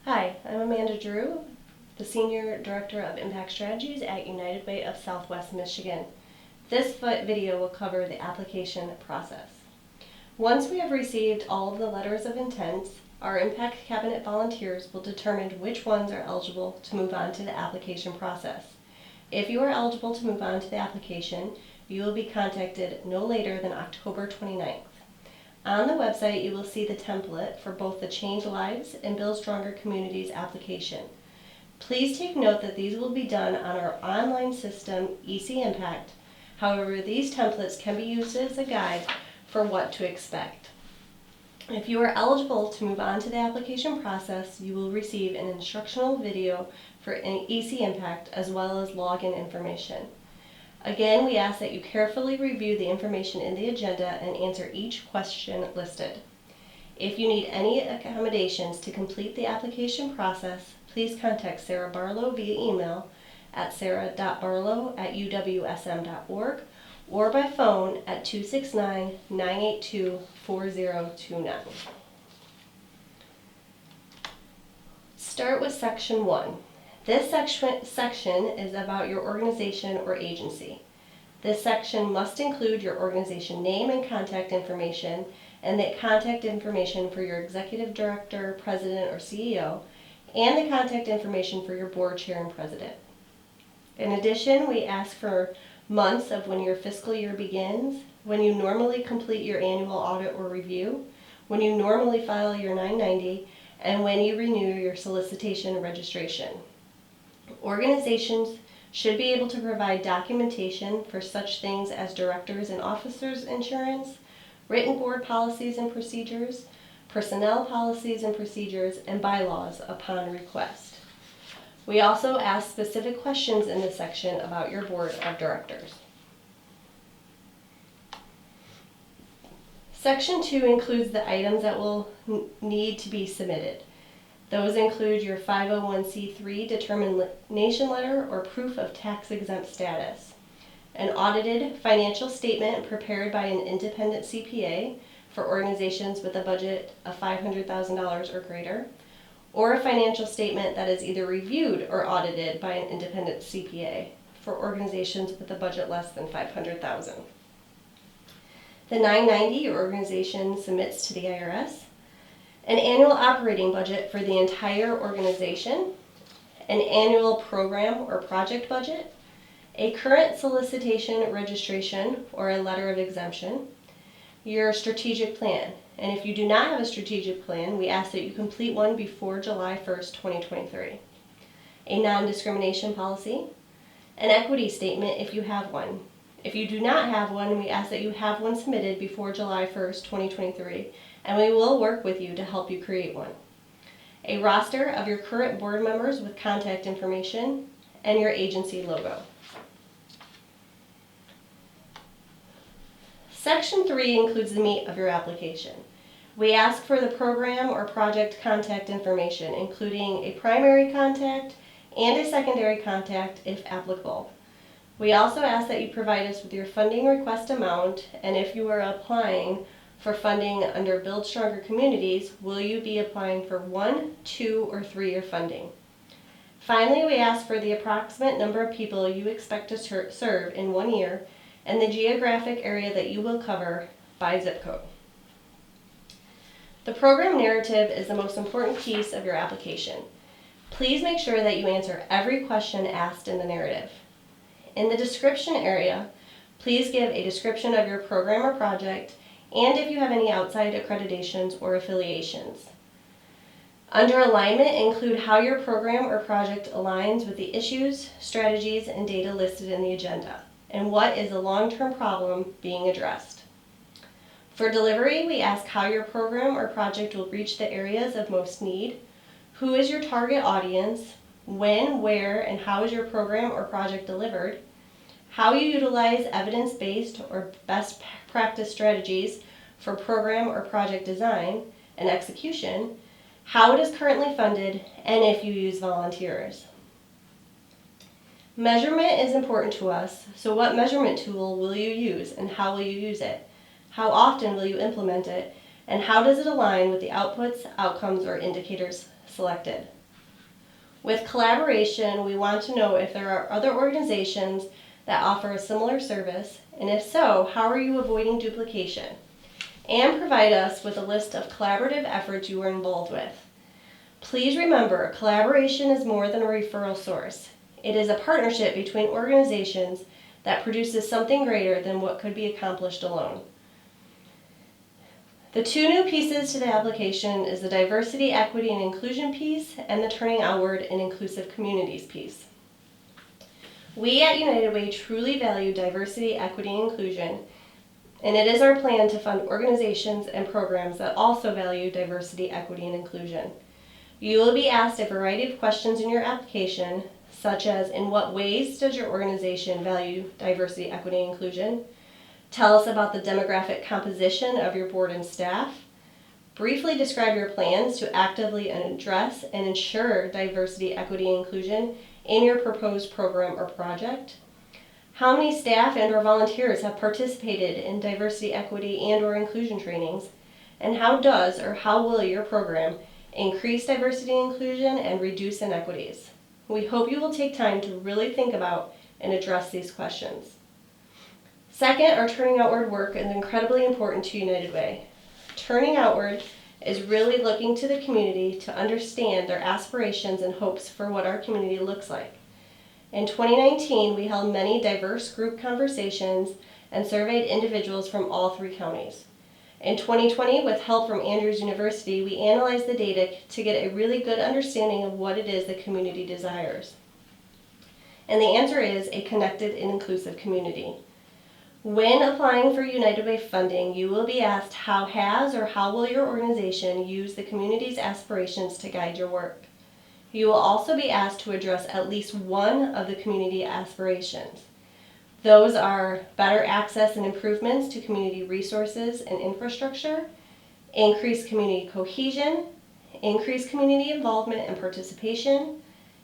Hi, I'm Amanda Drew, the Senior Director of Impact Strategies at United Way of Southwest Michigan. This video will cover the application process. Once we have received all of the letters of intent, our Impact Cabinet volunteers will determine which ones are eligible to move on to the application process. If you are eligible to move on to the application, you will be contacted no later than October 29th. On the website, you will see the template for both the Change Lives and Build Stronger Communities application. Please take note that these will be done on our online system, EC Impact. However, these templates can be used as a guide for what to expect. If you are eligible to move on to the application process, you will receive an instructional video for EC Impact as well as login information. Again, we ask that you carefully review the information in the agenda and answer each question listed. If you need any accommodations to complete the application process, please contact Sarah Barlow via email at sarah.barlow@uwsm.org or by phone at 269-982-4029. Start with Section 1. This section is about your organization or agency. This section must include your organization name and contact information, and the contact information for your executive director, president, or CEO, and the contact information for your board chair and president. In addition, we ask for months of when your fiscal year begins, when you normally complete your annual audit or review, when you normally file your 990, and when you renew your solicitation registration. Organizations should be able to provide documentation for such things as directors and officers insurance, written board policies and procedures, personnel policies and procedures, and bylaws upon request. We also ask specific questions in this section about your board of directors. Section 2 includes the items that will need to be submitted. Those include your 501c3 determination letter or proof of tax-exempt status, an audited financial statement prepared by an independent CPA for organizations with a budget of $500,000 or greater, or a financial statement that is either reviewed or audited by an independent CPA for organizations with a budget less than $500,000. The 990 your organization submits to the IRS, an annual operating budget for the entire organization, an annual program or project budget, a current solicitation registration or a letter of exemption, your strategic plan. And if you do not have a strategic plan, we ask that you complete one before July 1st, 2023. A non-discrimination policy, an equity statement if you have one. If you do not have one, we ask that you have one submitted before July 1st, 2023, and we will work with you to help you create one. A roster of your current board members with contact information, and your agency logo. Section 3 includes the meat of your application. We ask for the program or project contact information, including a primary contact and a secondary contact if applicable. We also ask that you provide us with your funding request amount, and if you are applying for funding under Build Stronger Communities, will you be applying for 1, 2, or 3-year funding? Finally, we ask for the approximate number of people you expect to serve in 1 year and the geographic area that you will cover by zip code. The program narrative is the most important piece of your application. Please make sure that you answer every question asked in the narrative. In the description area, please give a description of your program or project and if you have any outside accreditations or affiliations. Under alignment, include how your program or project aligns with the issues, strategies, and data listed in the agenda, and what is the long-term problem being addressed. For delivery, we ask how your program or project will reach the areas of most need, who is your target audience, when, where, and how is your program or project delivered, how you utilize evidence-based or best practice strategies for program or project design and execution, how it is currently funded, and if you use volunteers. Measurement is important to us, so what measurement tool will you use and how will you use it? How often will you implement it? And how does it align with the outputs, outcomes, or indicators selected? With collaboration, we want to know if there are other organizations that offer a similar service, and if so, how are you avoiding duplication? And provide us with a list of collaborative efforts you were involved with. Please remember, collaboration is more than a referral source. It is a partnership between organizations that produces something greater than what could be accomplished alone. The two new pieces to the application is the diversity, equity, and inclusion piece and the turning outward and inclusive communities piece. We at United Way truly value diversity, equity, and inclusion, and it is our plan to fund organizations and programs that also value diversity, equity, and inclusion. You will be asked a variety of questions in your application, such as in what ways does your organization value diversity, equity, and inclusion? Tell us about the demographic composition of your board and staff. Briefly describe your plans to actively address and ensure diversity, equity, and inclusion in your proposed program or project. How many staff and or volunteers have participated in diversity, equity, and or inclusion trainings? And how does or how will your program increase diversity and inclusion and reduce inequities? We hope you will take time to really think about and address these questions. Second, our turning outward work is incredibly important to United Way. Turning outward is really looking to the community to understand their aspirations and hopes for what our community looks like. In 2019, we held many diverse group conversations and surveyed individuals from all 3 counties. In 2020, with help from Andrews University, we analyzed the data to get a really good understanding of what it is the community desires. And the answer is a connected and inclusive community. When applying for United Way funding, you will be asked how has or how will your organization use the community's aspirations to guide your work. You will also be asked to address at least one of the community aspirations. Those are better access and improvements to community resources and infrastructure, increased community cohesion, increased community involvement and participation,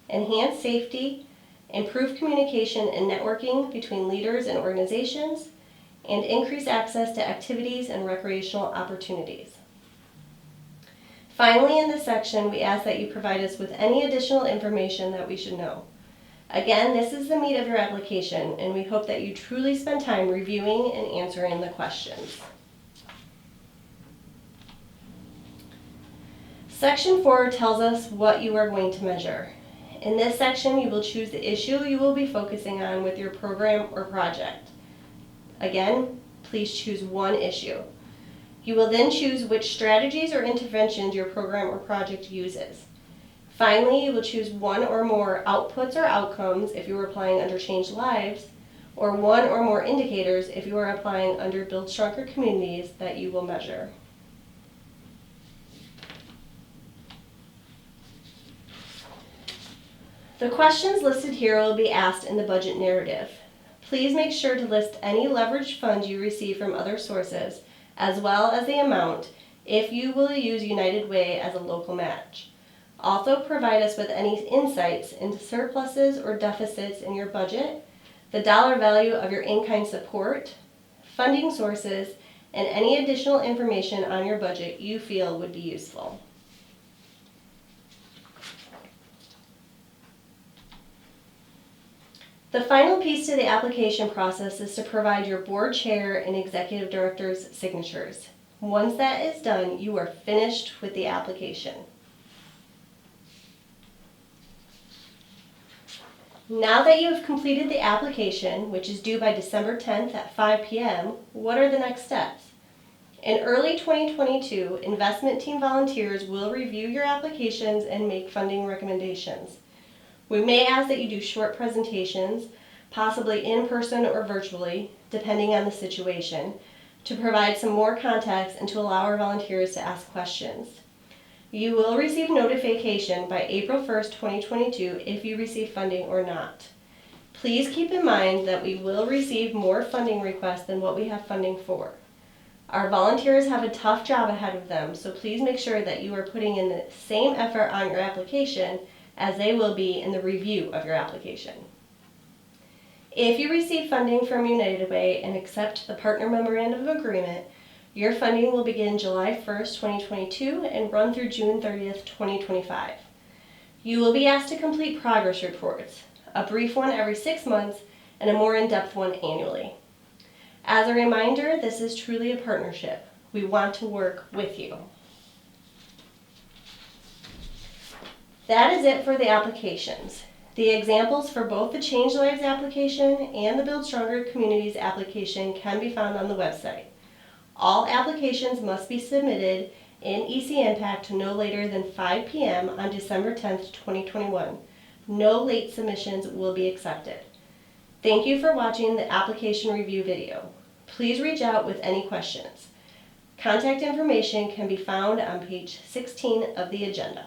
enhanced safety, improved communication and networking between leaders and organizations, and increased access to activities and recreational opportunities. Finally, in this section, we ask that you provide us with any additional information that we should know. Again, this is the meat of your application, and we hope that you truly spend time reviewing and answering the questions. Section 4 tells us what you are going to measure. In this section, you will choose the issue you will be focusing on with your program or project. Again, please choose one issue. You will then choose which strategies or interventions your program or project uses. Finally, you will choose one or more outputs or outcomes if you are applying under Changed Lives, or one or more indicators if you are applying under Build Stronger Communities that you will measure. The questions listed here will be asked in the budget narrative. Please make sure to list any leveraged funds you receive from other sources, as well as the amount if you will use United Way as a local match. Also provide us with any insights into surpluses or deficits in your budget, the dollar value of your in-kind support, funding sources, and any additional information on your budget you feel would be useful. The final piece to the application process is to provide your board chair and executive director's signatures. Once that is done, you are finished with the application. Now that you have completed the application, which is due by December 10th at 5 p.m., what are the next steps? In early 2022, investment team volunteers will review your applications and make funding recommendations. We may ask that you do short presentations, possibly in person or virtually, depending on the situation, to provide some more context and to allow our volunteers to ask questions. You will receive notification by April 1st, 2022 if you receive funding or not. Please keep in mind that we will receive more funding requests than what we have funding for. Our volunteers have a tough job ahead of them, so please make sure that you are putting in the same effort on your application as they will be in the review of your application. If you receive funding from United Way and accept the Partner Memorandum of Agreement, your funding will begin July 1st, 2022 and run through June 30th, 2025. You will be asked to complete progress reports, a brief one every 6 months and a more in-depth one annually. As a reminder, this is truly a partnership. We want to work with you. That is it for the applications. The examples for both the Change Lives application and the Build Stronger Communities application can be found on the website. All applications must be submitted in EC Impact no later than 5 p.m. on December 10th, 2021. No late submissions will be accepted. Thank you for watching the application review video. Please reach out with any questions. Contact information can be found on page 16 of the agenda.